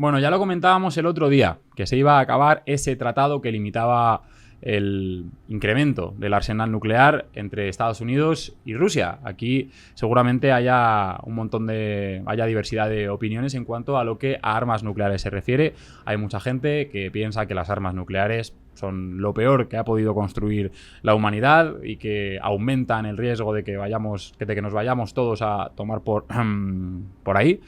Bueno, ya lo comentábamos el otro día, que se iba a acabar ese tratado que limitaba el incremento del arsenal nuclear entre Estados Unidos y Rusia. Aquí seguramente haya haya diversidad de opiniones en cuanto a lo que a armas nucleares se refiere. Hay mucha gente que piensa que las armas nucleares son lo peor que ha podido construir la humanidad y que aumentan el riesgo de que nos vayamos todos a tomar por ahí.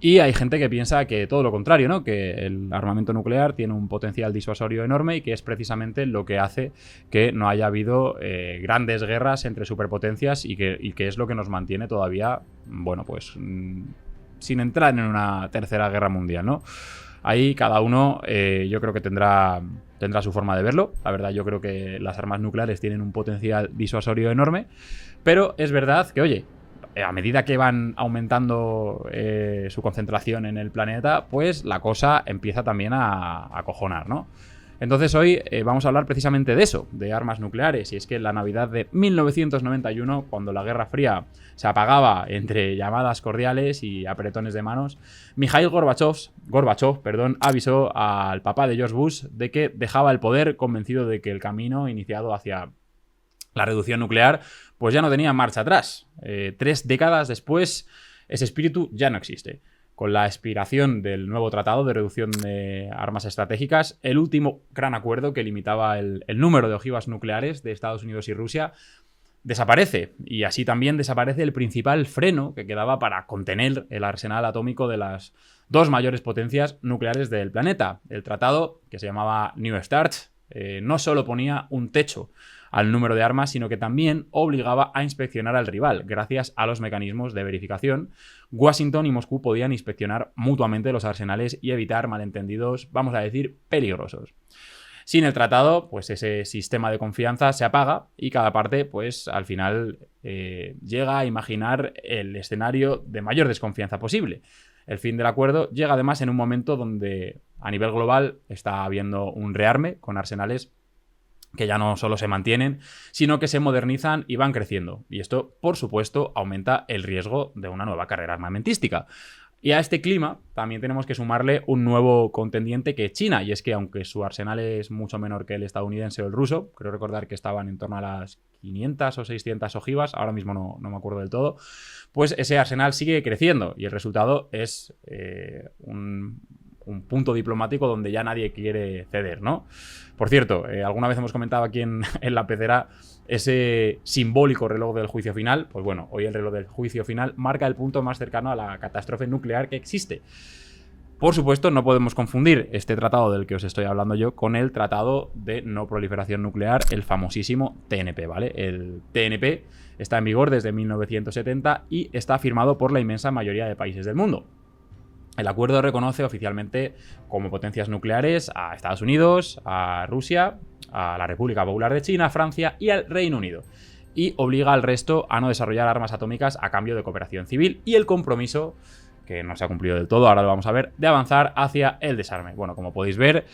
Y hay gente que piensa que todo lo contrario, ¿no? Que el armamento nuclear tiene un potencial disuasorio enorme y que es precisamente lo que hace que no haya habido grandes guerras entre superpotencias y que es lo que nos mantiene todavía, bueno, pues sin entrar en una tercera guerra mundial, ¿no? Ahí cada uno yo creo que tendrá su forma de verlo. La verdad, yo creo que las armas nucleares tienen un potencial disuasorio enorme, pero es verdad que, oye, a medida que van aumentando su concentración en el planeta, pues la cosa empieza también a acojonar, ¿no? Entonces hoy vamos a hablar precisamente de eso, de armas nucleares. Y es que en la Navidad de 1991, cuando la Guerra Fría se apagaba entre llamadas cordiales y apretones de manos, Mikhail Gorbachev, avisó al papá de George Bush de que dejaba el poder, convencido de que el camino iniciado hacia la reducción nuclear pues ya no tenía marcha atrás. 3 décadas después, ese espíritu ya no existe. Con la expiración del nuevo tratado de reducción de armas estratégicas, el último gran acuerdo que limitaba el número de ojivas nucleares de Estados Unidos y Rusia desaparece. Y así también desaparece el principal freno que quedaba para contener el arsenal atómico de las dos mayores potencias nucleares del planeta. El tratado, que se llamaba New START, no solo ponía un techo al número de armas, sino que también obligaba a inspeccionar al rival. Gracias a los mecanismos de verificación, Washington y Moscú podían inspeccionar mutuamente los arsenales y evitar malentendidos, vamos a decir, peligrosos. Sin el tratado, pues ese sistema de confianza se apaga y cada parte, pues al final llega a imaginar el escenario de mayor desconfianza posible. El fin del acuerdo llega además en un momento donde a nivel global está habiendo un rearme con arsenales que ya no solo se mantienen, sino que se modernizan y van creciendo. Y esto, por supuesto, aumenta el riesgo de una nueva carrera armamentística. Y a este clima también tenemos que sumarle un nuevo contendiente que es China, y es que aunque su arsenal es mucho menor que el estadounidense o el ruso, creo recordar que estaban en torno a las 500 o 600 ojivas, ahora mismo no me acuerdo del todo, pues ese arsenal sigue creciendo y el resultado es un punto diplomático donde ya nadie quiere ceder, ¿no? Por cierto, alguna vez hemos comentado aquí en La Pecera ese simbólico reloj del juicio final. Pues bueno, hoy el reloj del juicio final marca el punto más cercano a la catástrofe nuclear que existe. Por supuesto, no podemos confundir este tratado del que os estoy hablando yo con el Tratado de No Proliferación Nuclear, el famosísimo TNP, ¿vale? El TNP está en vigor desde 1970 y está firmado por la inmensa mayoría de países del mundo. El acuerdo reconoce oficialmente como potencias nucleares a Estados Unidos, a Rusia, a la República Popular de China, Francia y al Reino Unido. Y obliga al resto a no desarrollar armas atómicas a cambio de cooperación civil y el compromiso, que no se ha cumplido del todo, ahora lo vamos a ver, de avanzar hacia el desarme. Bueno, como podéis ver,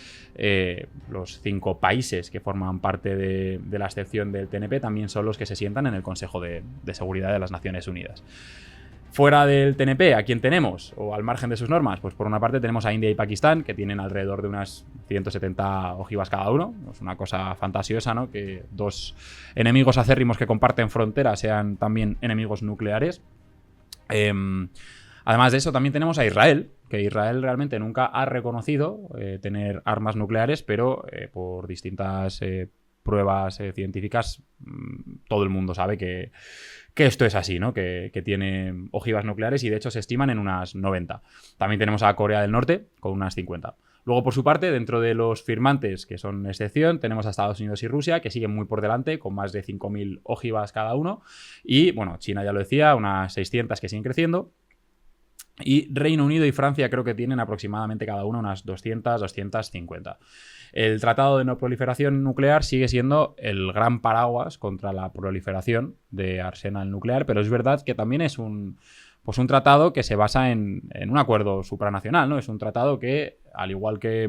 los 5 países que forman parte de la excepción del TNP también son los que se sientan en el Consejo de Seguridad de las Naciones Unidas. Fuera del TNP, ¿a quién tenemos? O al margen de sus normas, pues por una parte tenemos a India y Pakistán, que tienen alrededor de unas 170 ojivas cada uno. Es una cosa fantasiosa, ¿no? Que 2 enemigos acérrimos que comparten fronteras sean también enemigos nucleares. Además de eso, también tenemos a Israel, que Israel realmente nunca ha reconocido tener armas nucleares, pero por distintas pruebas científicas, todo el mundo sabe que esto es así, ¿no? Que tiene ojivas nucleares y de hecho se estiman en unas 90. También tenemos a Corea del Norte con unas 50. Luego, por su parte, dentro de los firmantes, que son excepción, tenemos a Estados Unidos y Rusia, que siguen muy por delante, con más de 5.000 ojivas cada uno. Y, bueno, China ya lo decía, unas 600 que siguen creciendo. Y Reino Unido y Francia creo que tienen aproximadamente cada uno unas 200, 250. El Tratado de No Proliferación Nuclear sigue siendo el gran paraguas contra la proliferación de arsenal nuclear, pero es verdad que también es un pues un tratado que se basa en un acuerdo supranacional, ¿no? Es un tratado que, al igual que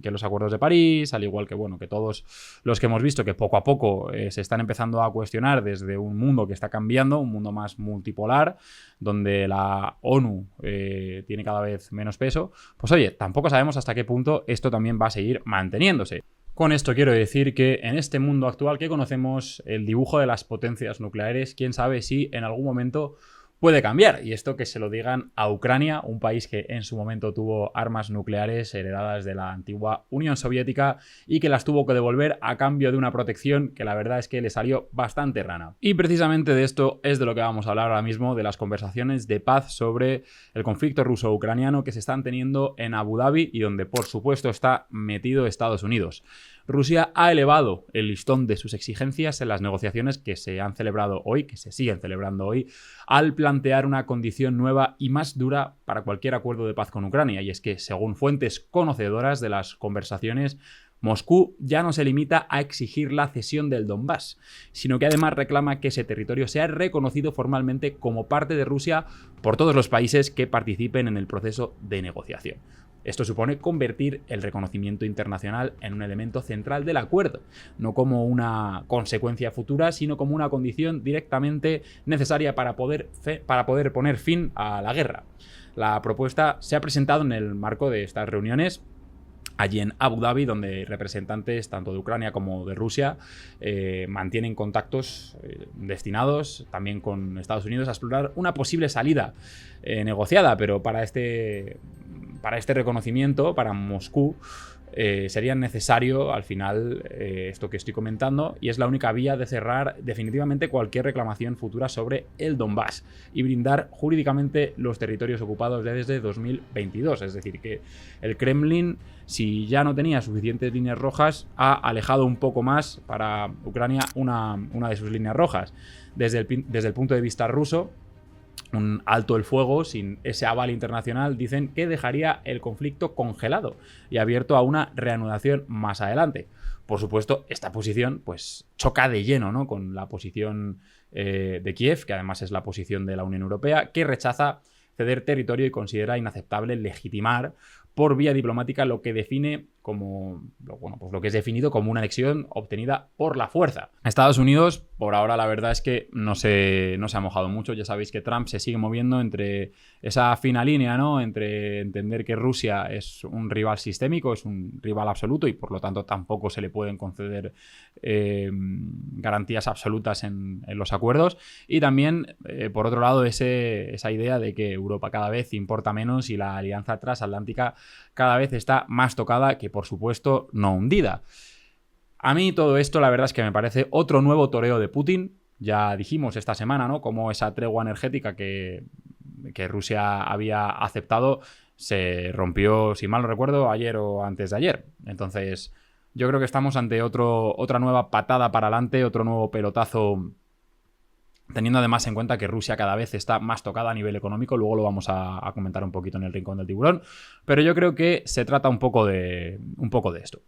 los acuerdos de París, al igual que, bueno, que todos los que hemos visto que poco a poco se están empezando a cuestionar desde un mundo que está cambiando, un mundo más multipolar, donde la ONU tiene cada vez menos peso, pues oye, tampoco sabemos hasta qué punto esto también va a seguir manteniéndose. Con esto quiero decir que en este mundo actual que conocemos, el dibujo de las potencias nucleares, quién sabe si en algún momento puede cambiar. Y esto que se lo digan a Ucrania, un país que en su momento tuvo armas nucleares heredadas de la antigua Unión Soviética y que las tuvo que devolver a cambio de una protección que la verdad es que le salió bastante rana. Y precisamente de esto es de lo que vamos a hablar ahora mismo, de las conversaciones de paz sobre el conflicto ruso-ucraniano que se están teniendo en Abu Dhabi y donde por supuesto está metido Estados Unidos. Rusia ha elevado el listón de sus exigencias en las negociaciones que se han celebrado hoy, que se siguen celebrando hoy, al plantear una condición nueva y más dura para cualquier acuerdo de paz con Ucrania. Y es que, según fuentes conocedoras de las conversaciones, Moscú ya no se limita a exigir la cesión del Donbass, sino que además reclama que ese territorio sea reconocido formalmente como parte de Rusia por todos los países que participen en el proceso de negociación. Esto supone convertir el reconocimiento internacional en un elemento central del acuerdo, no como una consecuencia futura, sino como una condición directamente necesaria para poder poner fin a la guerra. La propuesta se ha presentado en el marco de estas reuniones allí en Abu Dhabi, donde representantes tanto de Ucrania como de Rusia mantienen contactos destinados también con Estados Unidos a explorar una posible salida negociada, pero para este reconocimiento, para Moscú, sería necesario al final esto que estoy comentando, y es la única vía de cerrar definitivamente cualquier reclamación futura sobre el Donbass y brindar jurídicamente los territorios ocupados desde 2022. Es decir, que el Kremlin, si ya no tenía suficientes líneas rojas, ha alejado un poco más para Ucrania una de sus líneas rojas. Desde el punto de vista ruso, un alto el fuego sin ese aval internacional dicen que dejaría el conflicto congelado y abierto a una reanudación más adelante. Por supuesto, esta posición pues choca de lleno, ¿no?, con la posición de Kiev, que además es la posición de la Unión Europea, que rechaza ceder territorio y considera inaceptable legitimar por vía diplomática lo que define como lo que es definido como una anexión obtenida por la fuerza. Estados Unidos, por ahora, la verdad es que no se ha mojado mucho. Ya sabéis que Trump se sigue moviendo entre esa fina línea, ¿no?, entre entender que Rusia es un rival sistémico, es un rival absoluto y por lo tanto tampoco se le pueden conceder garantías absolutas en los acuerdos, y también por otro lado esa idea de que Europa cada vez importa menos y la alianza transatlántica cada vez está más tocada que, por supuesto, no hundida. A mí todo esto la verdad es que me parece otro nuevo toreo de Putin. Ya dijimos esta semana, ¿no?, cómo esa tregua energética que Rusia había aceptado se rompió, si mal no recuerdo, ayer o antes de ayer. Entonces, yo creo que estamos ante otra nueva patada para adelante, otro nuevo pelotazo, teniendo además en cuenta que Rusia cada vez está más tocada a nivel económico. Luego lo vamos a comentar un poquito en el rincón del tiburón, pero yo creo que se trata un poco de esto.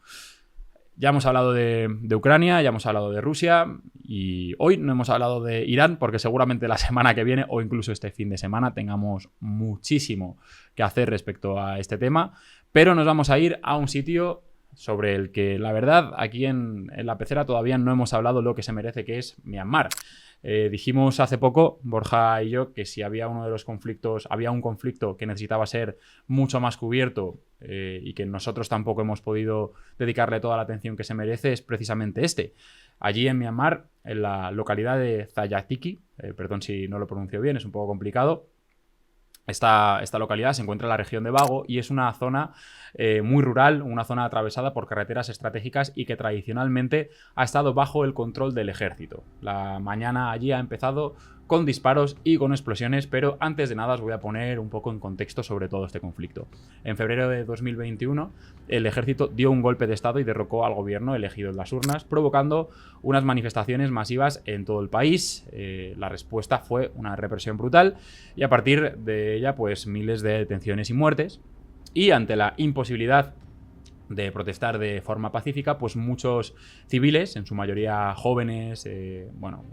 Ya hemos hablado de Ucrania, ya hemos hablado de Rusia y hoy no hemos hablado de Irán, porque seguramente la semana que viene o incluso este fin de semana tengamos muchísimo que hacer respecto a este tema, pero nos vamos a ir a un sitio sobre el que la verdad aquí en la pecera todavía no hemos hablado lo que se merece, que es Myanmar. Dijimos hace poco, Borja y yo, que si había había un conflicto que necesitaba ser mucho más cubierto y que nosotros tampoco hemos podido dedicarle toda la atención que se merece, es precisamente este. Allí en Myanmar, en la localidad de Zayatiki, perdón si no lo pronuncio bien, es un poco complicado. Esta localidad se encuentra en la región de Bago y es una zona muy rural, una zona atravesada por carreteras estratégicas y que tradicionalmente ha estado bajo el control del ejército. La mañana allí ha empezado con disparos y con explosiones, pero antes de nada os voy a poner un poco en contexto sobre todo este conflicto. En febrero de 2021, el ejército dio un golpe de estado y derrocó al gobierno elegido en las urnas, provocando unas manifestaciones masivas en todo el país. La respuesta fue una represión brutal y a partir de ella, pues miles de detenciones y muertes. Y ante la imposibilidad de protestar de forma pacífica, pues muchos civiles, en su mayoría jóvenes,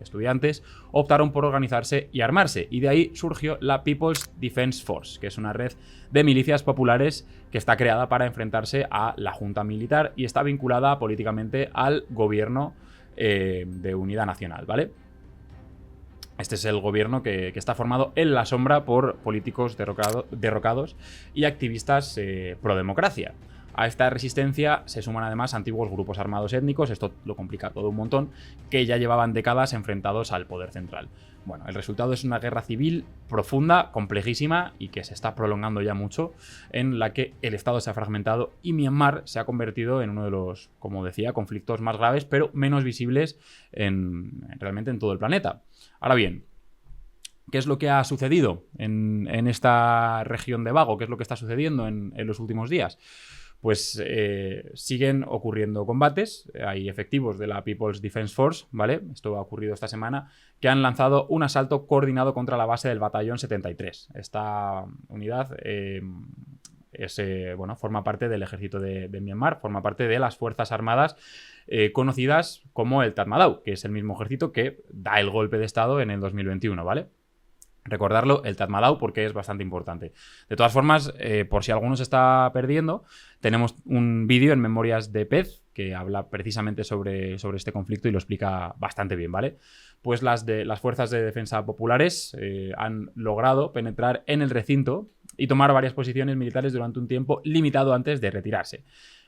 estudiantes, optaron por organizarse y armarse. Y de ahí surgió la People's Defense Force, que es una red de milicias populares que está creada para enfrentarse a la junta militar y está vinculada políticamente al gobierno de unidad nacional, ¿vale? Este es el gobierno que está formado en la sombra por políticos derrocados y activistas pro democracia. A esta resistencia se suman además antiguos grupos armados étnicos, esto lo complica todo un montón, que ya llevaban décadas enfrentados al poder central. Bueno, el resultado es una guerra civil profunda, complejísima y que se está prolongando ya mucho, en la que el Estado se ha fragmentado y Myanmar se ha convertido en uno de los, como decía, conflictos más graves, pero menos visibles realmente en todo el planeta. Ahora bien, ¿qué es lo que ha sucedido en esta región de Bago? ¿Qué es lo que está sucediendo en los últimos días? Pues siguen ocurriendo combates. Hay efectivos de la People's Defense Force, ¿vale? Esto ha ocurrido esta semana, que han lanzado un asalto coordinado contra la base del Batallón 73. Esta unidad forma parte del ejército de Myanmar, forma parte de las Fuerzas Armadas conocidas como el Tatmadaw, que es el mismo ejército que da el golpe de estado en el 2021, ¿vale? Recordarlo, el Tatmadaw, porque es bastante importante. De todas formas, por si alguno se está perdiendo, tenemos un vídeo en Memorias de Pez que habla precisamente sobre este conflicto y lo explica bastante bien, ¿vale? Pues las fuerzas de defensa populares han logrado penetrar en el recinto y tomar varias posiciones militares durante un tiempo limitado antes de retirarse.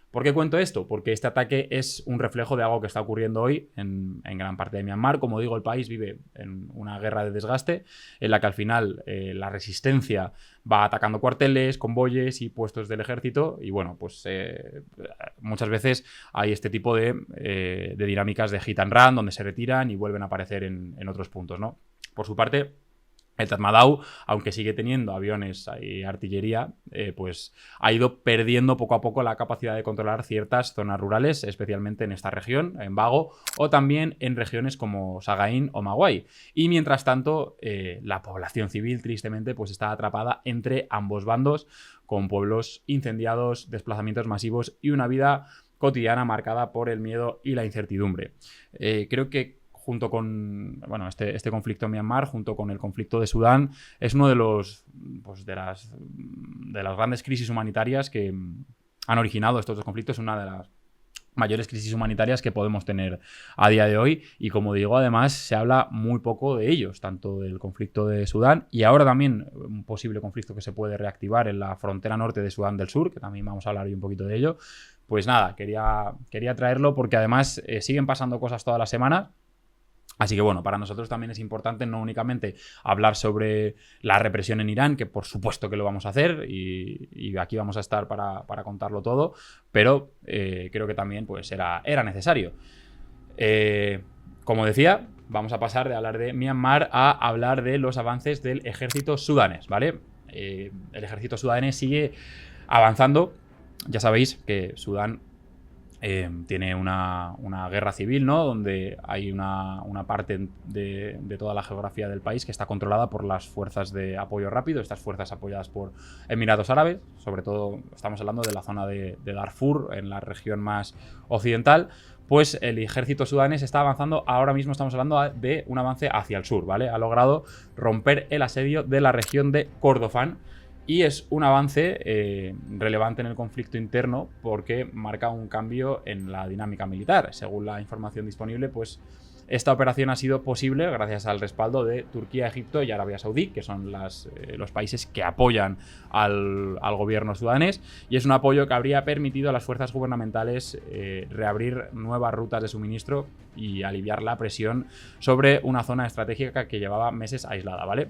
¿Por qué cuento esto? Porque este ataque es un reflejo de algo que está ocurriendo hoy en gran parte de Myanmar. Como digo, el país vive en una guerra de desgaste en la que al final la resistencia va atacando cuarteles, convoyes y puestos del ejército y bueno, pues muchas veces hay este tipo de dinámicas de hit and run donde se retiran y vuelven a aparecer en otros puntos, ¿no? Por su parte, el Tatmadaw, aunque sigue teniendo aviones y artillería, pues ha ido perdiendo poco a poco la capacidad de controlar ciertas zonas rurales, especialmente en esta región, en Bago, o también en regiones como Sagaing o Magway. Y mientras tanto, la población civil, tristemente, pues está atrapada entre ambos bandos, con pueblos incendiados, desplazamientos masivos y una vida cotidiana marcada por el miedo y la incertidumbre. Creo que junto con este conflicto en Myanmar, junto con el conflicto de Sudán, es uno de las grandes crisis humanitarias que han originado estos dos conflictos, una de las mayores crisis humanitarias que podemos tener a día de hoy y, como digo, además se habla muy poco de ellos, tanto del conflicto de Sudán y ahora también un posible conflicto que se puede reactivar en la frontera norte de Sudán del Sur, que también vamos a hablar hoy un poquito de ello. Pues nada, quería traerlo porque además siguen pasando cosas todas las semanas. Así que bueno, para nosotros también es importante no únicamente hablar sobre la represión en Irán, que por supuesto que lo vamos a hacer y aquí vamos a estar para contarlo todo, pero creo que también pues era necesario. Como decía, vamos a pasar de hablar de Myanmar a hablar de los avances del ejército sudanés, ¿vale? El ejército sudanés sigue avanzando. Ya sabéis que Sudán tiene una guerra civil, ¿no? Donde hay una parte de toda la geografía del país que está controlada por las fuerzas de apoyo rápido, estas fuerzas apoyadas por Emiratos Árabes, sobre todo estamos hablando de la zona de Darfur, en la región más occidental. Pues el ejército sudanés está avanzando, ahora mismo estamos hablando de un avance hacia el sur, ¿vale? Ha logrado romper el asedio de la región de Kordofán. Y es un avance relevante en el conflicto interno porque marca un cambio en la dinámica militar. Según la información disponible, pues esta operación ha sido posible gracias al respaldo de Turquía, Egipto y Arabia Saudí, que son los países que apoyan al gobierno sudanés. Y es un apoyo que habría permitido a las fuerzas gubernamentales reabrir nuevas rutas de suministro y aliviar la presión sobre una zona estratégica que llevaba meses aislada, ¿vale?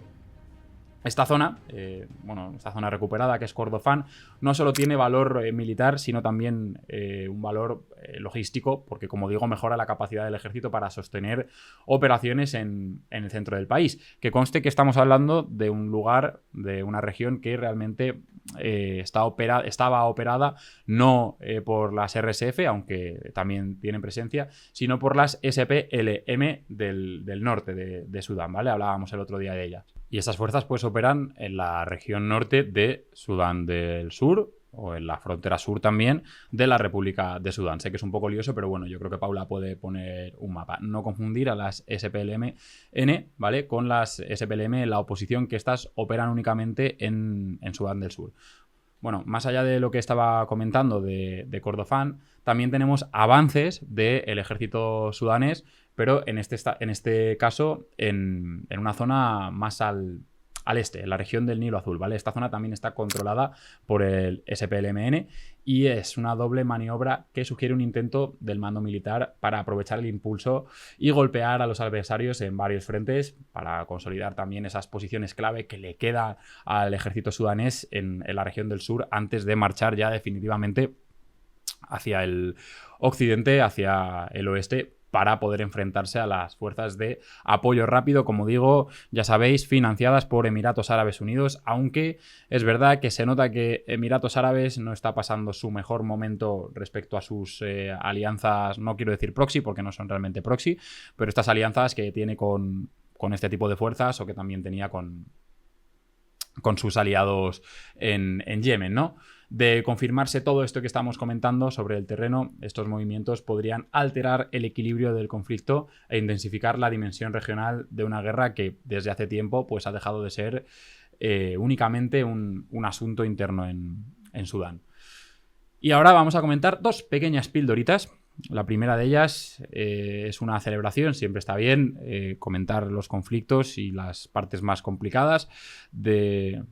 Esta zona, esta zona recuperada que es Kordofán, no solo tiene valor militar, sino también un valor logístico, porque como digo, mejora la capacidad del ejército para sostener operaciones en el centro del país. Que conste que estamos hablando de un lugar, de una región que realmente estaba operada no por las RSF, aunque también tienen presencia, sino por las SPLM del norte de Sudán, ¿vale? Hablábamos el otro día de ellas. Y estas fuerzas pues operan en la región norte de Sudán del Sur, o en la frontera sur también, de la República de Sudán. Sé que es un poco lioso, pero bueno, yo creo que Paula puede poner un mapa. No confundir a las SPLM-N, ¿vale? Con las SPLM, la oposición, que estas operan únicamente en Sudán del Sur. Bueno, más allá de lo que estaba comentando de Kordofán, también tenemos avances del ejército sudanés, pero en este caso en una zona más al este, en la región del Nilo Azul, ¿vale? Esta zona también está controlada por el SPLMN y es una doble maniobra que sugiere un intento del mando militar para aprovechar el impulso y golpear a los adversarios en varios frentes para consolidar también esas posiciones clave que le queda al ejército sudanés en la región del sur antes de marchar ya definitivamente hacia el occidente, hacia el oeste, para poder enfrentarse a las fuerzas de apoyo rápido, como digo, ya sabéis, financiadas por Emiratos Árabes Unidos, aunque es verdad que se nota que Emiratos Árabes no está pasando su mejor momento respecto a sus alianzas, no quiero decir proxy, porque no son realmente proxy, pero estas alianzas que tiene con este tipo de fuerzas o que también tenía con sus aliados en Yemen, ¿no? De confirmarse todo esto que estamos comentando sobre el terreno, estos movimientos podrían alterar el equilibrio del conflicto e intensificar la dimensión regional de una guerra que desde hace tiempo pues, ha dejado de ser únicamente un asunto interno en Sudán. Y ahora vamos a comentar dos pequeñas pildoritas. La primera de ellas es una celebración, siempre está bien comentar los conflictos y las partes más complicadas de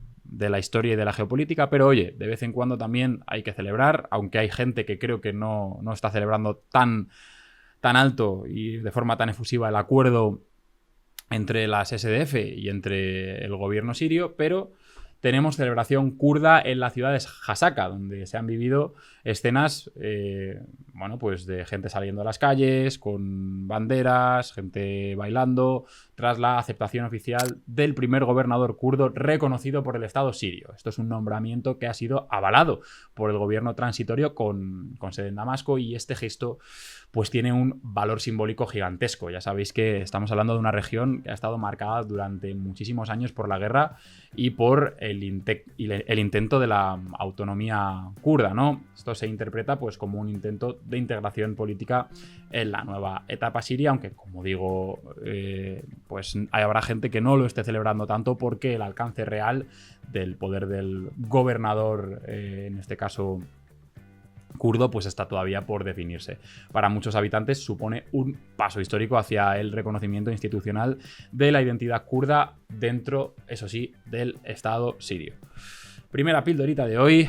la historia y de la geopolítica, pero oye, de vez en cuando también hay que celebrar, aunque hay gente que creo que no está celebrando tan alto y de forma tan efusiva el acuerdo entre las SDF y entre el gobierno sirio, pero tenemos celebración kurda en la ciudad de Hasaka, donde se han vivido escenas, bueno, pues de gente saliendo a las calles, con banderas, gente bailando, tras la aceptación oficial del primer gobernador kurdo reconocido por el Estado sirio. Esto es un nombramiento que ha sido avalado por el gobierno transitorio con sede en Damasco, y este gesto pues tiene un valor simbólico gigantesco. Ya sabéis que estamos hablando de una región que ha estado marcada durante muchísimos años por la guerra y por el intento de la autonomía kurda, ¿no? Esto se interpreta pues como un intento de integración política en la nueva etapa siria, aunque como digo, pues habrá gente que no lo esté celebrando tanto porque el alcance real del poder del gobernador, en este caso kurdo, pues está todavía por definirse. Para muchos habitantes supone un paso histórico hacia el reconocimiento institucional de la identidad kurda dentro, eso sí, del Estado sirio. Primera pildorita de hoy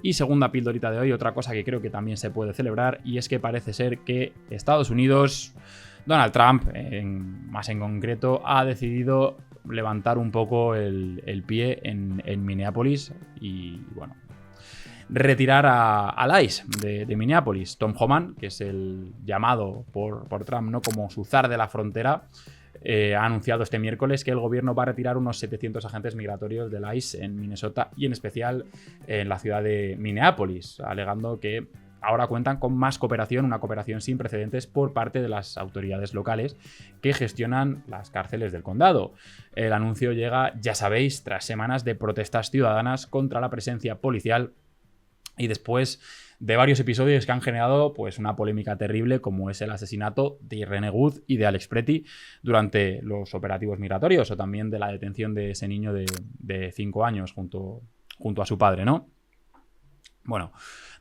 y segunda pildorita de hoy, otra cosa que creo que también se puede celebrar, y es que parece ser que Estados Unidos, Donald Trump más en concreto, ha decidido levantar un poco el pie en Minneapolis y bueno, retirar al ICE de Minneapolis. Tom Homan, que es el llamado por Trump, ¿no?, como su zar de la frontera, ha anunciado este miércoles que el gobierno va a retirar unos 700 agentes migratorios del ICE en Minnesota y en especial en la ciudad de Minneapolis, alegando que ahora cuentan con más cooperación, una cooperación sin precedentes por parte de las autoridades locales que gestionan las cárceles del condado. El anuncio llega, ya sabéis, tras semanas de protestas ciudadanas contra la presencia policial y después de varios episodios que han generado pues una polémica terrible, como es el asesinato de Irene Good y de Alex Pretty durante los operativos migratorios, o también de la detención de ese niño de 5 años junto a su padre, ¿no? Bueno,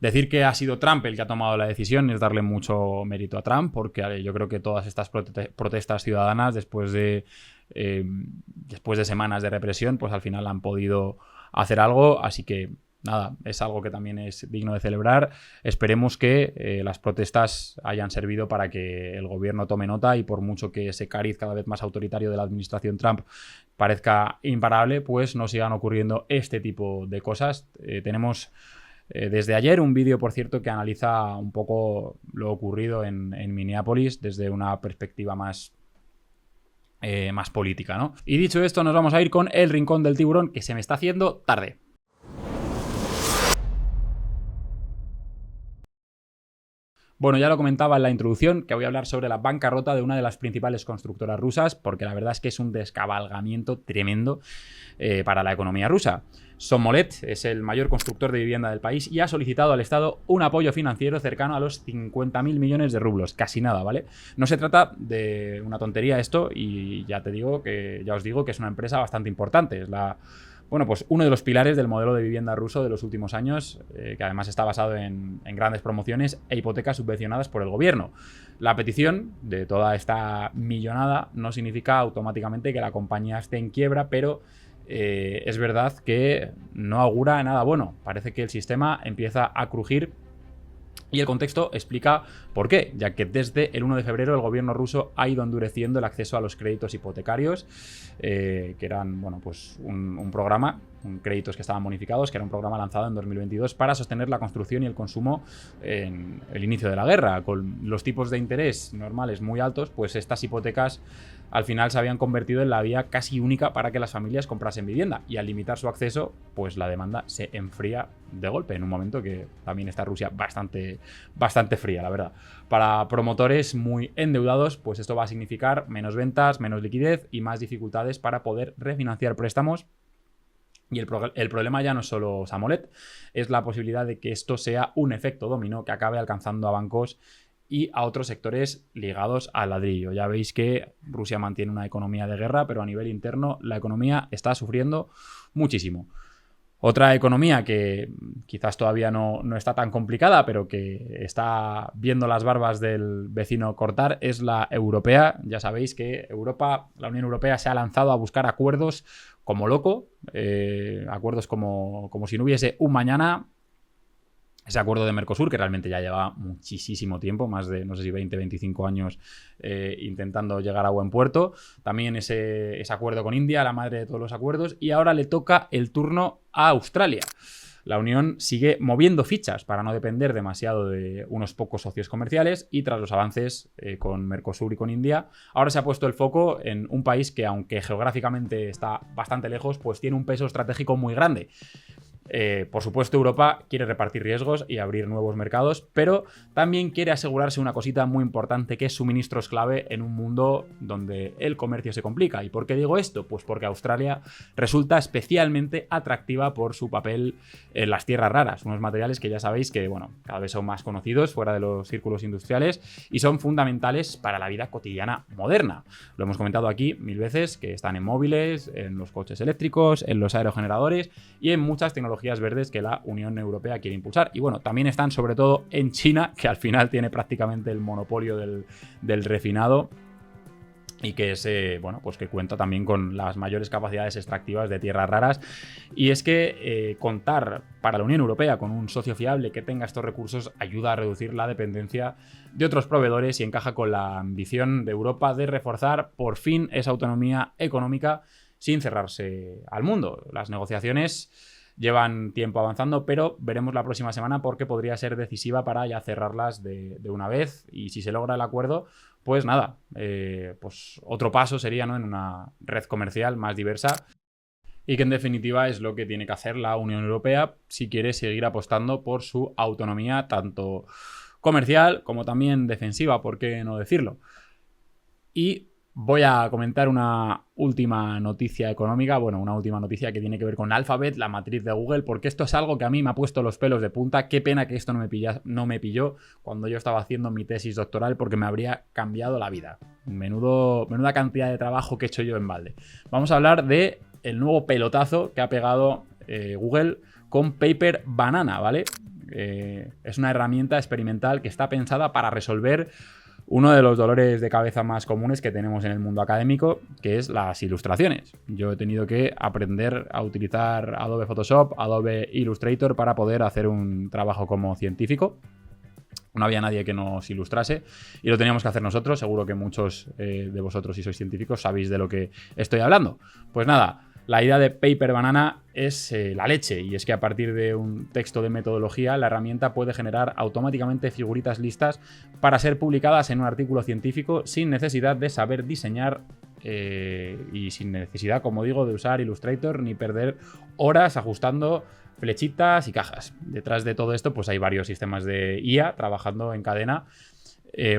decir que ha sido Trump el que ha tomado la decisión es darle mucho mérito a Trump, porque yo creo que todas estas protestas ciudadanas, después de semanas de represión, pues al final han podido hacer algo, así que nada, es algo que también es digno de celebrar. Esperemos que las protestas hayan servido para que el gobierno tome nota y, por mucho que ese cariz cada vez más autoritario de la administración Trump parezca imparable, pues no sigan ocurriendo este tipo de cosas. Tenemos desde ayer un vídeo, por cierto, que analiza un poco lo ocurrido en Minneapolis desde una perspectiva más política, ¿no? Y dicho esto, nos vamos a ir con el Rincón del Tiburón, que se me está haciendo tarde. Bueno, ya lo comentaba en la introducción, que voy a hablar sobre la bancarrota de una de las principales constructoras rusas, porque la verdad es que es un descabalgamiento tremendo para la economía rusa. Somolet es el mayor constructor de vivienda del país y ha solicitado al Estado un apoyo financiero cercano a los 50.000 millones de rublos. Casi nada, ¿vale? No se trata de una tontería esto, y ya os digo que es una empresa bastante importante. Es pues uno de los pilares del modelo de vivienda ruso de los últimos años, que además está basado en grandes promociones e hipotecas subvencionadas por el gobierno. La petición de toda esta millonada no significa automáticamente que la compañía esté en quiebra, pero es verdad que no augura nada bueno. Parece que el sistema empieza a crujir. Y el contexto explica por qué, ya que desde el 1 de febrero el gobierno ruso ha ido endureciendo el acceso a los créditos hipotecarios, que eran un programa, créditos que estaban bonificados, que era un programa lanzado en 2022 para sostener la construcción y el consumo en el inicio de la guerra. Con los tipos de interés normales muy altos, pues estas hipotecas al final se habían convertido en la vía casi única para que las familias comprasen vivienda, y al limitar su acceso, pues la demanda se enfría de golpe, en un momento que también está Rusia bastante fría, la verdad. Para promotores muy endeudados, pues esto va a significar menos ventas, menos liquidez y más dificultades para poder refinanciar préstamos. Y el problema ya no es solo Somolet, es la posibilidad de que esto sea un efecto dominó que acabe alcanzando a bancos y a otros sectores ligados al ladrillo. Ya veis que Rusia mantiene una economía de guerra, pero a nivel interno la economía está sufriendo muchísimo. Otra economía que quizás todavía no está tan complicada, pero que está viendo las barbas del vecino cortar, es la europea. Ya sabéis que la Unión Europea se ha lanzado a buscar acuerdos como loco, acuerdos como si no hubiese un mañana. Ese acuerdo de Mercosur, que realmente ya lleva muchísimo tiempo, más de, no sé si 20, 25 años intentando llegar a buen puerto. También ese acuerdo con India, la madre de todos los acuerdos. Y ahora le toca el turno a Australia. La Unión sigue moviendo fichas para no depender demasiado de unos pocos socios comerciales, y tras los avances con Mercosur y con India, ahora se ha puesto el foco en un país que, aunque geográficamente está bastante lejos, pues tiene un peso estratégico muy grande. Por supuesto, Europa quiere repartir riesgos y abrir nuevos mercados, pero también quiere asegurarse una cosita muy importante, que es suministros clave en un mundo donde el comercio se complica. ¿Y por qué digo esto? Pues porque Australia resulta especialmente atractiva por su papel en las tierras raras, unos materiales que ya sabéis que, cada vez son más conocidos fuera de los círculos industriales y son fundamentales para la vida cotidiana moderna. Lo hemos comentado aquí 1000 veces, que están en móviles, en los coches eléctricos, en los aerogeneradores y en muchas tecnologías verdes que la Unión Europea quiere impulsar. Y también están sobre todo en China, que al final tiene prácticamente el monopolio del refinado, y que es, que cuenta también con las mayores capacidades extractivas de tierras raras. Y es que contar para la Unión Europea con un socio fiable que tenga estos recursos ayuda a reducir la dependencia de otros proveedores y encaja con la ambición de Europa de reforzar por fin esa autonomía económica sin cerrarse al mundo. Las negociaciones llevan tiempo avanzando, pero veremos la próxima semana, porque podría ser decisiva para ya cerrarlas de una vez. Y si se logra el acuerdo, pues nada, pues otro paso sería, ¿no?, en una red comercial más diversa, y que en definitiva es lo que tiene que hacer la Unión Europea si quiere seguir apostando por su autonomía tanto comercial como también defensiva, ¿por qué no decirlo? Y voy a comentar una última noticia económica, una última noticia que tiene que ver con Alphabet, la matriz de Google, porque esto es algo que a mí me ha puesto los pelos de punta. Qué pena que esto no me pilló cuando yo estaba haciendo mi tesis doctoral, porque me habría cambiado la vida. Menuda cantidad de trabajo que he hecho yo en balde. Vamos a hablar de el nuevo pelotazo que ha pegado Google con Paper Banana, ¿vale? Es una herramienta experimental que está pensada para resolver uno de los dolores de cabeza más comunes que tenemos en el mundo académico, que es las ilustraciones. Yo he tenido que aprender a utilizar Adobe Photoshop, Adobe Illustrator para poder hacer un trabajo como científico. No había nadie que nos ilustrase y lo teníamos que hacer nosotros. Seguro que muchos de vosotros, si sois científicos, sabéis de lo que estoy hablando. Pues nada, la idea de Paper Banana es la leche, y es que a partir de un texto de metodología, la herramienta puede generar automáticamente figuritas listas para ser publicadas en un artículo científico sin necesidad de saber diseñar y sin necesidad, como digo, de usar Illustrator ni perder horas ajustando flechitas y cajas. Detrás de todo esto pues hay varios sistemas de IA trabajando en cadena.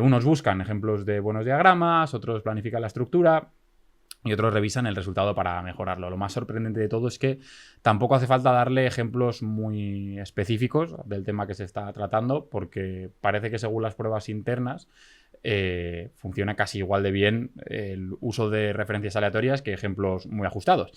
Unos buscan ejemplos de buenos diagramas, otros planifican la estructura y otros revisan el resultado para mejorarlo. Lo más sorprendente de todo es que tampoco hace falta darle ejemplos muy específicos del tema que se está tratando, porque parece que según las pruebas internas funciona casi igual de bien el uso de referencias aleatorias que ejemplos muy ajustados.